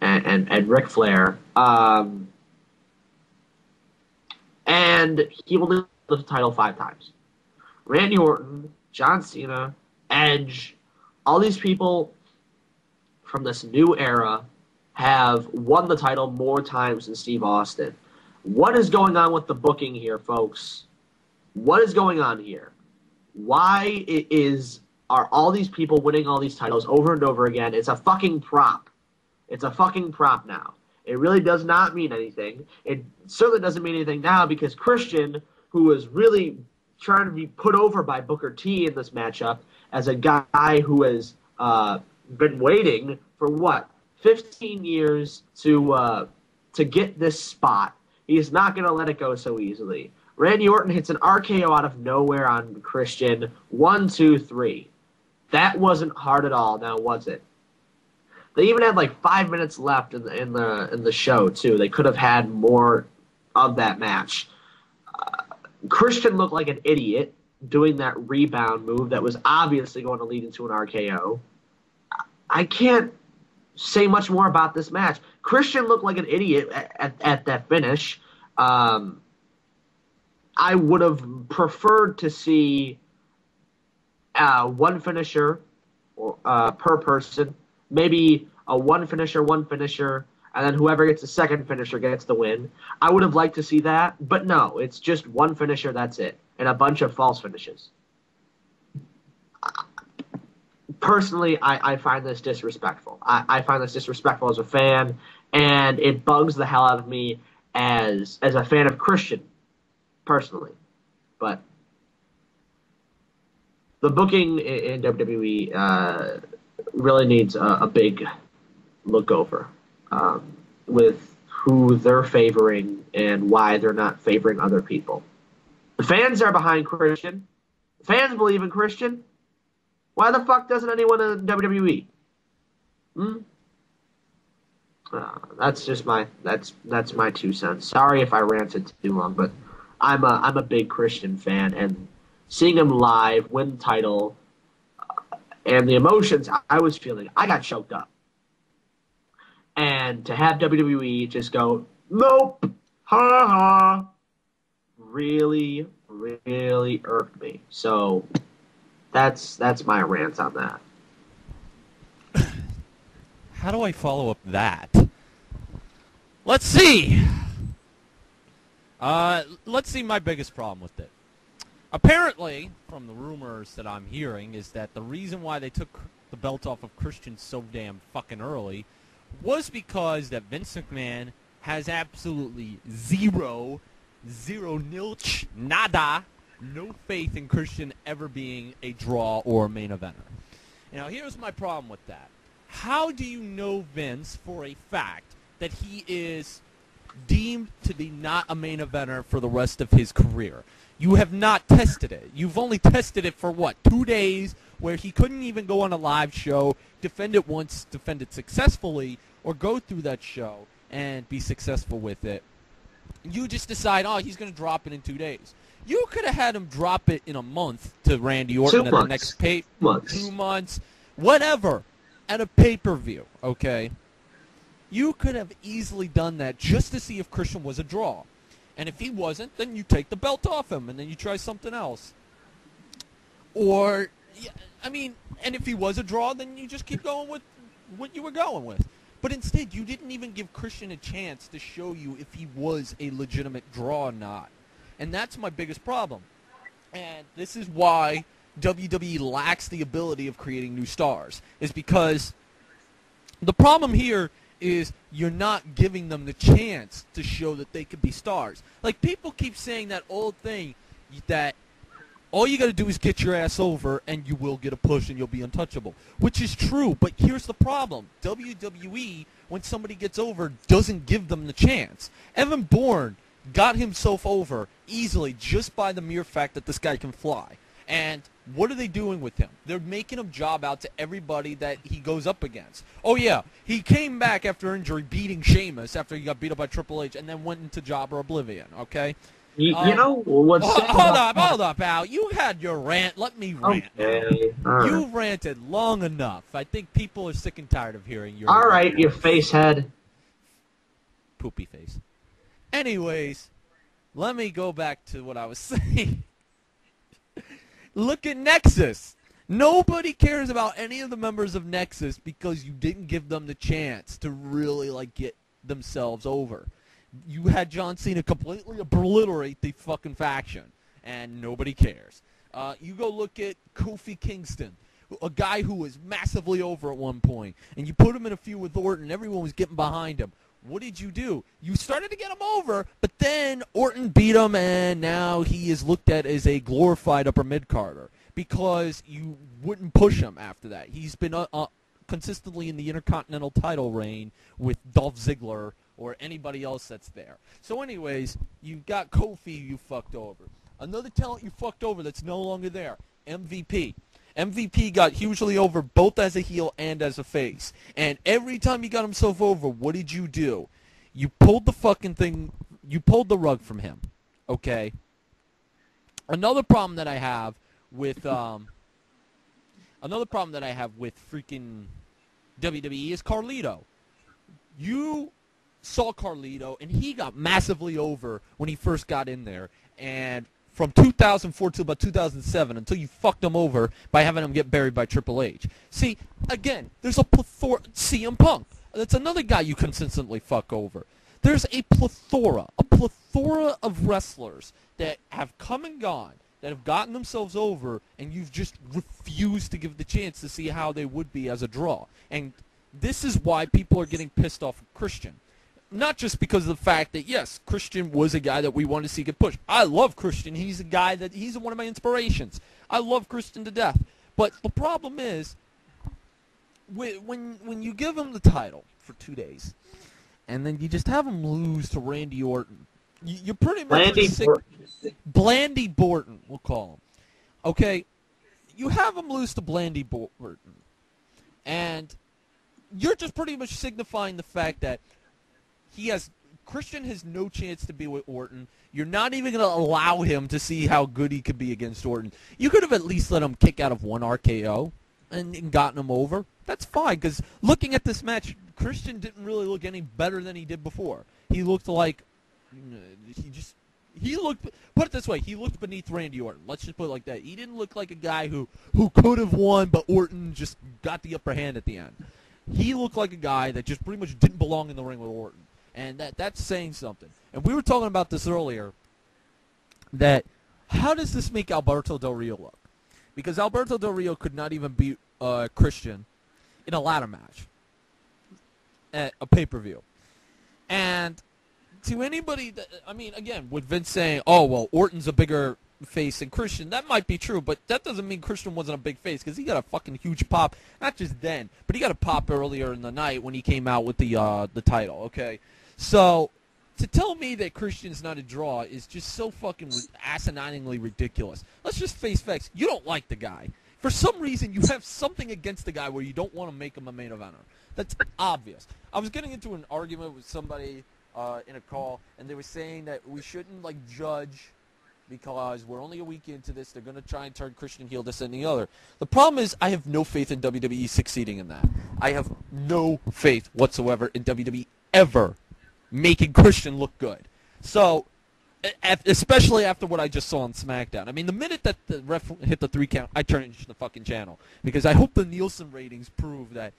A: and Ric Flair. And he will win the title 5 times. Randy Orton, John Cena, Edge, all these people from this new era have won the title more times than Steve Austin. What is going on with the booking here, folks? What is going on here? Why are all these people winning all these titles over and over again? It's a fucking prop. It's a fucking prop now. It really does not mean anything. It certainly doesn't mean anything now because Christian, who was really trying to be put over by Booker T in this matchup as a guy who has been waiting for 15 years to get this spot. He is not going to let it go so easily. Randy Orton hits an RKO out of nowhere on Christian. 1, 2, 3. That wasn't hard at all. Now, was it? They even had like 5 minutes left in the show too. They could have had more of that match. Christian looked like an idiot doing that rebound move that was obviously going to lead into an RKO. I can't say much more about this match. Christian looked like an idiot at that finish. I would have preferred to see one finisher per person. Maybe a one finisher, and then whoever gets the second finisher gets the win. I would have liked to see that, but no, it's just one finisher, that's it, and a bunch of false finishes. Personally, I find this disrespectful. I find this disrespectful as a fan, and it bugs the hell out of me as a fan of Christian, personally. But the booking in WWE really needs a big look over with who they're favoring and why they're not favoring other people. The fans are behind Christian. The fans believe in Christian. Why the fuck doesn't anyone in WWE? That's just my 2 cents. Sorry if I ranted too long, but I'm a big Christian fan, and seeing him live win the title and the emotions I was feeling, I got choked up. And to have WWE just go, nope, ha ha, really, really irked me. So that's my rant on that.
B: How do I follow up that? Let's see. Let's see my biggest problem with it. Apparently, from the rumors that I'm hearing, is that the reason why they took the belt off of Christian so damn fucking early was because that Vince McMahon has absolutely zero, nilch, nada, no faith in Christian ever being a draw or a main eventer. Now, here's my problem with that. How do you know Vince for a fact that he is deemed to be not a main eventer for the rest of his career? You have not tested it. You've only tested it for, 2 days, where he couldn't even go on a live show, defend it once, defend it successfully, or go through that show and be successful with it. You just decide, he's going to drop it in 2 days. You could have had him drop it in a month to Randy Orton at the next 2 months, whatever, at a pay-per-view, okay? You could have easily done that just to see if Christian was a draw. And if he wasn't, then you take the belt off him, and then you try something else. Or, and if he was a draw, then you just keep going with what you were going with. But instead, you didn't even give Christian a chance to show you if he was a legitimate draw or not. And that's my biggest problem. And this is why WWE lacks the ability of creating new stars. Is because the problem here is you're not giving them the chance to show that they could be stars. Like, people keep saying that old thing that all you got to do is get your ass over and you will get a push and you'll be untouchable, which is true, but here's the problem. WWE, when somebody gets over, doesn't give them the chance. Evan Bourne got himself over easily just by the mere fact that this guy can fly. And what are they doing with him? They're making him job out to everybody that he goes up against. Oh, yeah, he came back after injury beating Sheamus after he got beat up by Triple H and then went into Jobber Oblivion, okay?
A: You know what's...
B: Hold up, Al. You had your rant. Let me rant.
A: Okay. Right.
B: You ranted long enough. I think people are sick and tired of hearing your...
A: All right, you face head.
B: Poopy face. Anyways, let me go back to what I was saying. Look at Nexus. Nobody cares about any of the members of Nexus because you didn't give them the chance to really, get themselves over. You had John Cena completely obliterate the fucking faction, and nobody cares. You go look at Kofi Kingston, a guy who was massively over at one point, and you put him in a feud with Orton, everyone was getting behind him. What did you do? You started to get him over, but then Orton beat him, and now he is looked at as a glorified upper mid-carder because you wouldn't push him after that. He's been consistently in the Intercontinental title reign with Dolph Ziggler or anybody else that's there. So anyways, you've got Kofi you fucked over. Another talent you fucked over that's no longer there, MVP. MVP got hugely over both as a heel and as a face. And every time he got himself over, what did you do? You pulled the fucking thing, you pulled the rug from him. Okay? Another problem that I have with freaking WWE is Carlito. You saw Carlito, and he got massively over when he first got in there. And from 2004 to about 2007, until you fucked him over by having him get buried by Triple H. See, again, there's a plethora. CM Punk. That's another guy you consistently fuck over. There's a plethora of wrestlers that have come and gone, that have gotten themselves over, and you've just refused to give the chance to see how they would be as a draw. And this is why people are getting pissed off at Christian. Not just because of the fact that, yes, Christian was a guy that we wanted to see get pushed. I love Christian. He's a guy that, he's one of my inspirations. I love Christian to death. But the problem is, when you give him the title for 2 days, and then you just have him lose to Randy Orton, you're pretty much Blandy Borton, we'll call him. Okay, you have him lose to Blandy Borton, and you're just pretty much signifying the fact that Christian has no chance to be with Orton. You're not even going to allow him to see how good he could be against Orton. You could have at least let him kick out of one RKO and gotten him over. That's fine, because looking at this match, Christian didn't really look any better than he did before. He looked like, put it this way, he looked beneath Randy Orton. Let's just put it like that. He didn't look like a guy who could have won, but Orton just got the upper hand at the end. He looked like a guy that just pretty much didn't belong in the ring with Orton. And that's saying something. And we were talking about this earlier, that how does this make Alberto Del Rio look? Because Alberto Del Rio could not even beat Christian in a ladder match at a pay-per-view. And to anybody that, I mean, again, with Vince saying, oh, well, Orton's a bigger face than Christian, that might be true, but that doesn't mean Christian wasn't a big face, because he got a fucking huge pop, not just then, but he got a pop earlier in the night when he came out with the title, okay? So, to tell me that Christian's not a draw is just so fucking asininely ridiculous. Let's just face facts. You don't like the guy. For some reason, you have something against the guy where you don't want to make him a main eventer. That's obvious. I was getting into an argument with somebody in a call, and they were saying that we shouldn't, like, judge because we're only a week into this. They're going to try and turn Christian heel, this and the other. The problem is I have no faith in WWE succeeding in that. I have no faith whatsoever in WWE ever making Christian look good. So, especially after what I just saw on Smackdown. I mean, the minute that the ref hit the 3 count, I changed the fucking channel. Because I hope the Nielsen ratings prove that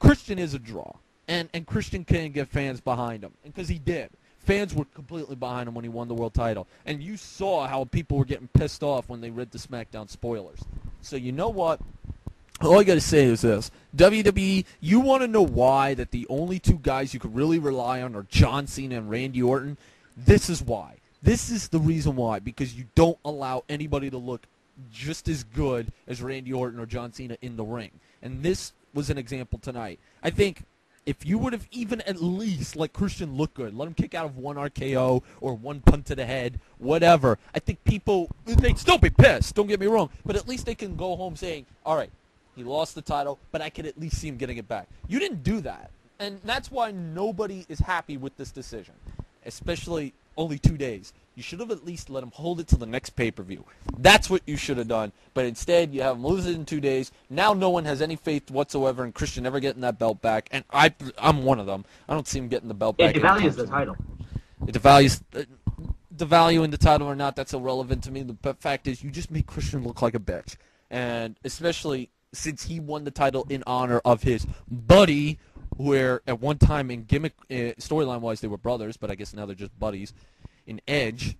B: Christian is a draw. And Christian can get fans behind him. Because he did. Fans were completely behind him when he won the world title. And you saw how people were getting pissed off when they read the Smackdown spoilers. So you know what? All I got to say is this. WWE, you want to know why that the only 2 guys you could really rely on are John Cena and Randy Orton? This is why. This is the reason why. Because you don't allow anybody to look just as good as Randy Orton or John Cena in the ring. And this was an example tonight. I think if you would have even at least let Christian look good, let him kick out of one RKO or one punt to the head, whatever, I think people, they'd still be pissed, don't get me wrong, but at least they can go home saying, all right, he lost the title, but I could at least see him getting it back. You didn't do that, and that's why nobody is happy with this decision, especially only 2 days. You should have at least let him hold it to the next pay-per-view. That's what you should have done. But instead, you have him lose it in 2 days. Now no one has any faith whatsoever in Christian ever getting that belt back. And I'm one of them. I don't see him getting the belt back.
A: It devalues the title.
B: It devalues the value in the title or not, that's irrelevant to me. The fact is, you just make Christian look like a bitch. And especially since he won the title in honor of his buddy, where at one time in gimmick, storyline-wise, they were brothers, but I guess now they're just buddies. In Edge,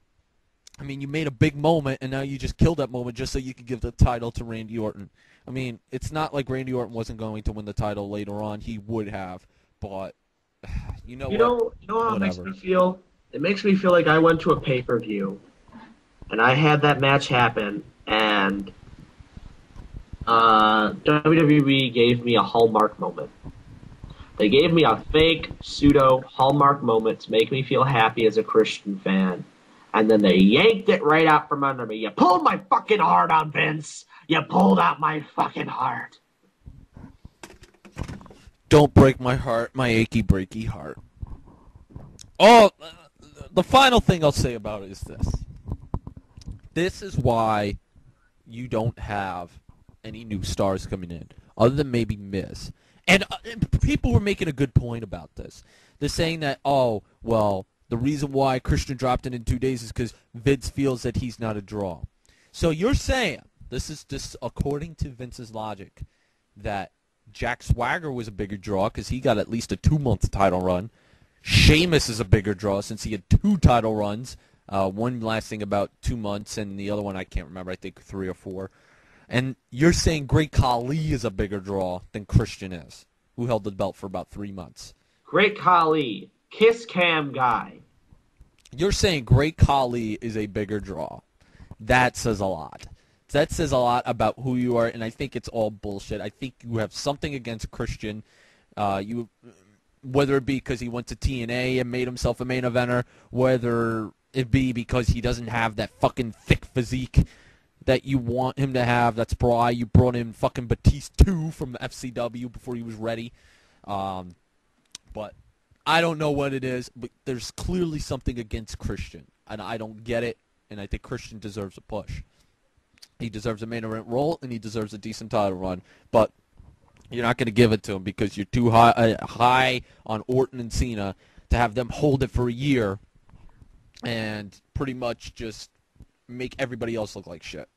B: I mean, you made a big moment, and now you just killed that moment just so you could give the title to Randy Orton. I mean, it's not like Randy Orton wasn't going to win the title later on. He would have, but you know how it makes me feel?
A: It makes me feel like I went to a pay-per-view, and I had that match happen, and WWE gave me a Hallmark moment. They gave me a fake, pseudo Hallmark moment to make me feel happy as a Christian fan. And then they yanked it right out from under me. You pulled my fucking heart out, Vince. You pulled out my fucking heart.
B: Don't break my heart, my achy, breaky heart. Oh, the final thing I'll say about it is this. This is why you don't have any new stars coming in, other than maybe Miz. And people were making a good point about this. They're saying that, oh, well, the reason why Christian dropped in 2 days is because Vince feels that he's not a draw. So you're saying, this is just according to Vince's logic, that Jack Swagger was a bigger draw because he got at least a 2-month title run. Sheamus is a bigger draw since he had 2 title runs, one lasting about 2 months and the other one I can't remember, I think 3 or 4. And you're saying Great Khali is a bigger draw than Christian is, who held the belt for about 3 months.
A: Great Khali, kiss cam guy.
B: You're saying Great Khali is a bigger draw. That says a lot. That says a lot about who you are, and I think it's all bullshit. I think you have something against Christian. Whether it be because he went to TNA and made himself a main eventer, whether it be because he doesn't have that fucking thick physique that you want him to have. That's why you brought in fucking Batiste 2 from FCW before he was ready. But I don't know what it is, but there's clearly something against Christian, and I don't get it, and I think Christian deserves a push. He deserves a main event role, and he deserves a decent title run, but you're not going to give it to him because you're too high on Orton and Cena to have them hold it for a year and pretty much just make everybody else look like shit.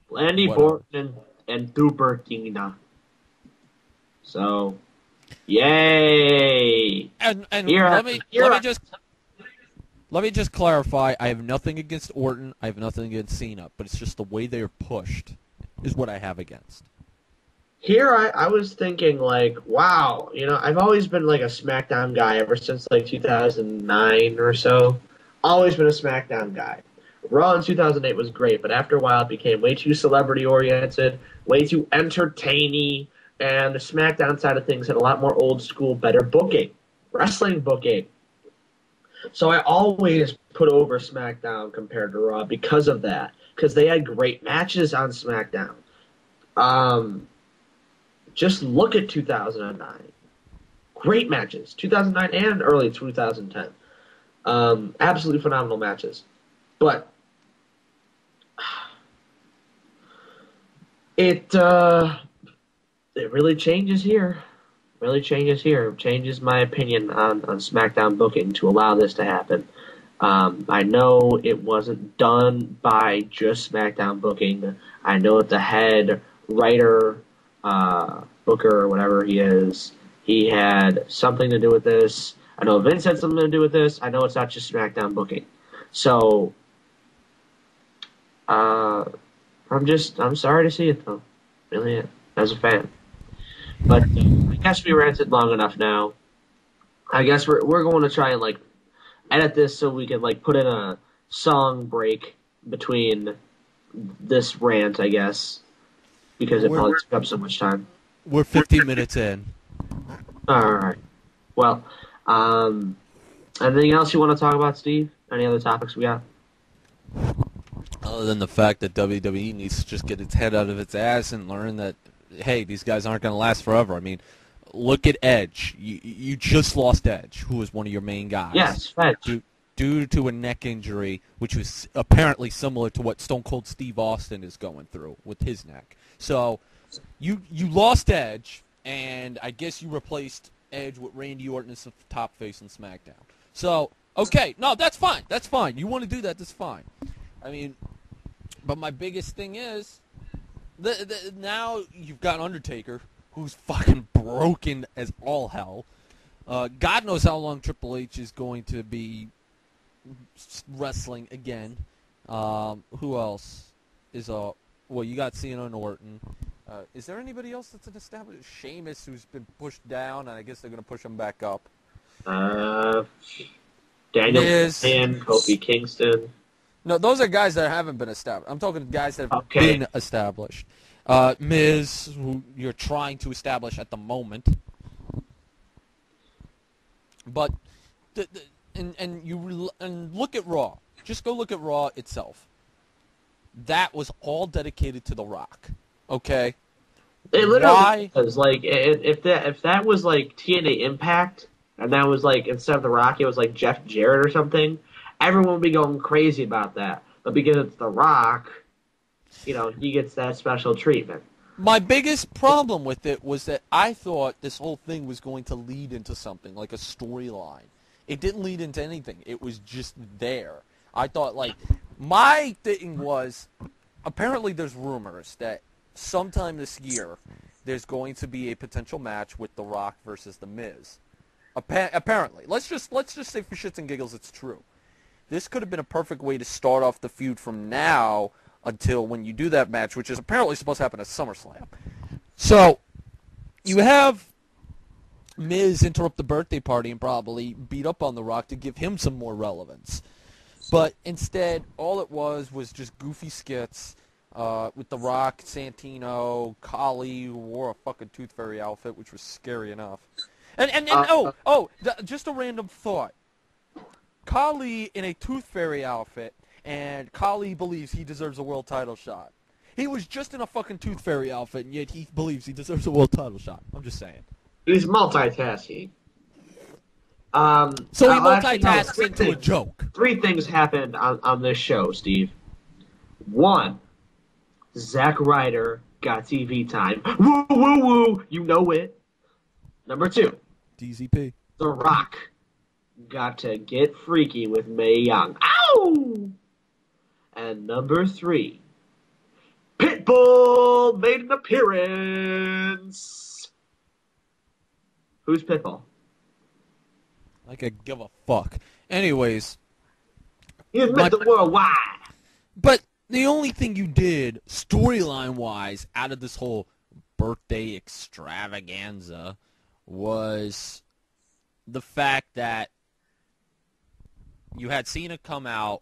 A: Landy Borton and Dubertina. So, yay!
B: And
A: Here,
B: let me just clarify. I have nothing against Orton. I have nothing against Cena, but it's just the way they are pushed is what I have against.
A: Here I was thinking, like, wow, I've always been, like, a SmackDown guy ever since, like, 2009 or so. Always been a SmackDown guy. Raw in 2008 was great, but after a while it became way too celebrity-oriented, way too entertaining, and the SmackDown side of things had a lot more old-school, better booking, wrestling booking. So I always put over SmackDown compared to Raw because of that, because they had great matches on SmackDown. Just look at 2009. Great matches. 2009 and early 2010. Absolutely phenomenal matches. But it really changes here. Really changes here. It changes my opinion on SmackDown booking to allow this to happen. I know it wasn't done by just SmackDown booking. I know that the head writer, Booker, or whatever he is, he had something to do with this. I know Vince had something to do with this. I know it's not just SmackDown booking. So, I'm sorry to see it, though. Really, as a fan. But I guess we ranted long enough now. I guess we're going to try and, like, edit this so we can, like, put in a song break between this rant, I guess, because it probably took up so much time.
B: We're 15 minutes in.
A: All right. Well, anything else you want to talk about, Steve? Any other topics we got?
B: Other than the fact that WWE needs to just get its head out of its ass and learn that, hey, these guys aren't going to last forever. I mean, look at Edge. You just lost Edge, who was one of your main guys.
A: Yes, Edge.
B: Due to a neck injury, which was apparently similar to what Stone Cold Steve Austin is going through with his neck. So you lost Edge, and I guess you replaced Edge with Randy Orton as the top face in SmackDown. So, okay, no, that's fine. That's fine. You want to do that, that's fine. I mean, but my biggest thing is, now you've got Undertaker, who's fucking broken as all hell. God knows how long Triple H is going to be wrestling again. Who else is well, you got Cena and Orton. Is there anybody else that's an established? Sheamus, who's been pushed down, and I guess they're going to push him back up.
A: Daniel and Kofi Kingston.
B: No, those are guys that haven't been established. I'm talking guys that have been established. Miz, who you're trying to establish at the moment. But and look at Raw. Just go look at Raw itself. That was all dedicated to The Rock. Okay.
A: It literally
B: Why?
A: was like if that was like TNA Impact and that was like instead of The Rock it was like Jeff Jarrett or something, everyone would be going crazy about that. But because it's The Rock, you know, he gets that special treatment.
B: My biggest problem with it was that I thought this whole thing was going to lead into something, like a storyline. It didn't lead into anything. It was just there. I thought, like, my thing was, apparently there's rumors that sometime this year there's going to be a potential match with The Rock versus The Miz. Apparently. Let's just say for shits and giggles it's true. This could have been a perfect way to start off the feud from now until when you do that match, which is apparently supposed to happen at SummerSlam. So, you have Miz interrupt the birthday party and probably beat up on The Rock to give him some more relevance. But instead, all it was just goofy skits with The Rock, Santino, Khali, who wore a fucking Tooth Fairy outfit, which was scary enough. Just a random thought. Khali in a Tooth Fairy outfit, and Khali believes he deserves a world title shot. He was just in a fucking Tooth Fairy outfit, and yet he believes he deserves a world title shot. I'm just saying.
A: He's multitasking.
B: So he multitasks into a joke.
A: 3 things happened on this show, Steve. 1, Zack Ryder got TV time. Woo, woo, woo. You know it. Number 2,
B: DZP.
A: The Rock got to get freaky with Mae Young. Ow! And number 3, Pitbull made an appearance. Who's Pitbull?
B: I could give a fuck. Anyways.
A: He's Mr. Worldwide.
B: But the only thing you did, storyline-wise, out of this whole birthday extravaganza was the fact that you had Cena come out,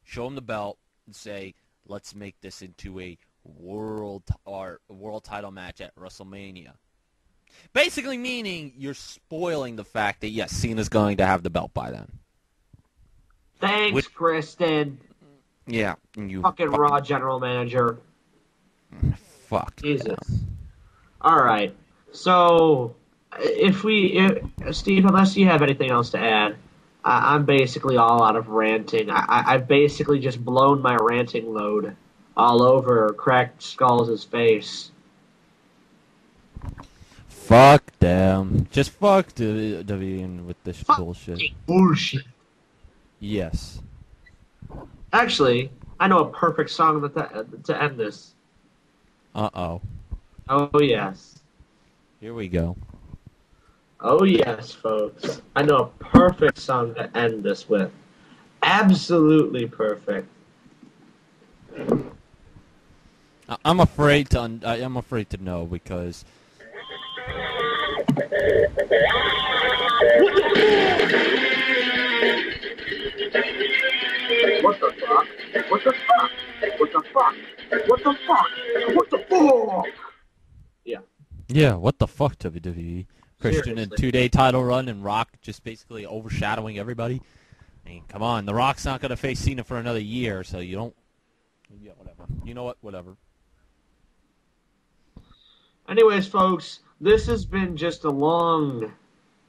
B: show him the belt, and say, let's make this into a world title match at WrestleMania. Basically meaning you're spoiling the fact that, yes, Cena's going to have the belt by then.
A: Thanks, Kristen.
B: Yeah. You
A: fucking Raw general manager.
B: Fuck.
A: Jesus. All right. So, Steve, unless you have anything else to add, I'm basically all out of ranting. I've basically just blown my ranting load all over Cracked Skull's face.
B: Fuck them. Just fuck WWE with this bullshit.
A: Bullshit.
B: Yes.
A: Actually, I know a perfect song to end this.
B: Uh-oh.
A: Oh, yes.
B: Here we go.
A: Oh, yes, folks. I know a perfect song to end this with. Absolutely perfect.
B: I'm afraid to know because
A: What the fuck? What the fuck? What the fuck? What the fuck? What the fuck? Yeah.
B: Yeah, what the fuck, WWE? Christian in
A: Seriously.
B: 2-day title run and Rock just basically overshadowing everybody. I mean, come on. The Rock's not going to face Cena for another year, so you don't... Yeah, whatever. You know what? Whatever.
A: Anyways, folks, this has been just a long,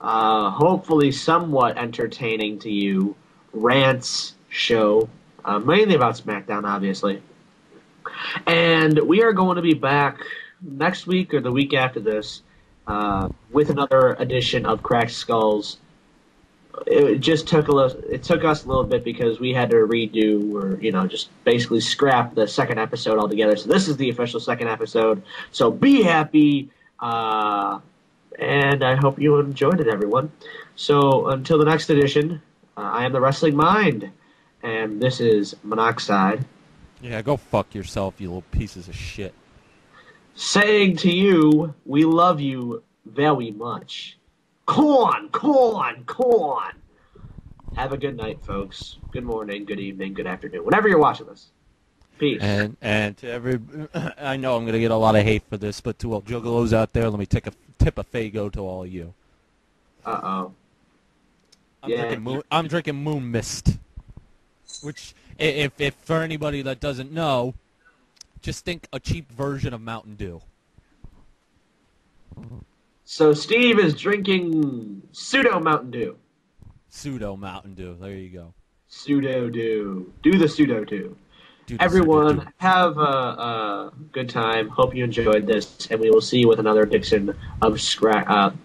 A: hopefully somewhat entertaining to you, rants show, mainly about Smackdown, obviously. And we are going to be back next week or the week after this with another edition of Cracked Skulls. It just took us a little bit because we had to redo or just basically scrap the second episode altogether. So this is the official second episode. So be happy, and I hope you enjoyed it, everyone. So until the next edition, I am the Wrestling Mind, and this is Monoxide.
B: Yeah, go fuck yourself, you little pieces of shit.
A: Saying to you, we love you very much. Corn! Have a good night, folks. Good morning, good evening, good afternoon. Whenever you're watching this. Peace.
B: And to every... I know I'm going to get a lot of hate for this, but to all juggalos out there, let me tip a Fago to all of you.
A: Uh-oh.
B: I'm drinking Moon Mist, which, if for anybody that doesn't know, just think a cheap version of Mountain Dew.
A: So Steve is drinking pseudo Mountain Dew.
B: Pseudo Mountain Dew. There you go.
A: Pseudo Dew. Do the pseudo Dew.
B: Do the
A: Everyone,
B: pseudo-dew.
A: have a good time. Hope you enjoyed this, and we will see you with another edition of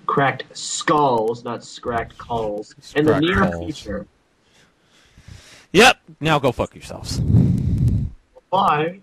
A: Cracked Skulls, not Scracked Calls, in the
B: Scracked
A: near
B: Calls.
A: future.
B: Yep. Now go fuck yourselves.
A: Bye.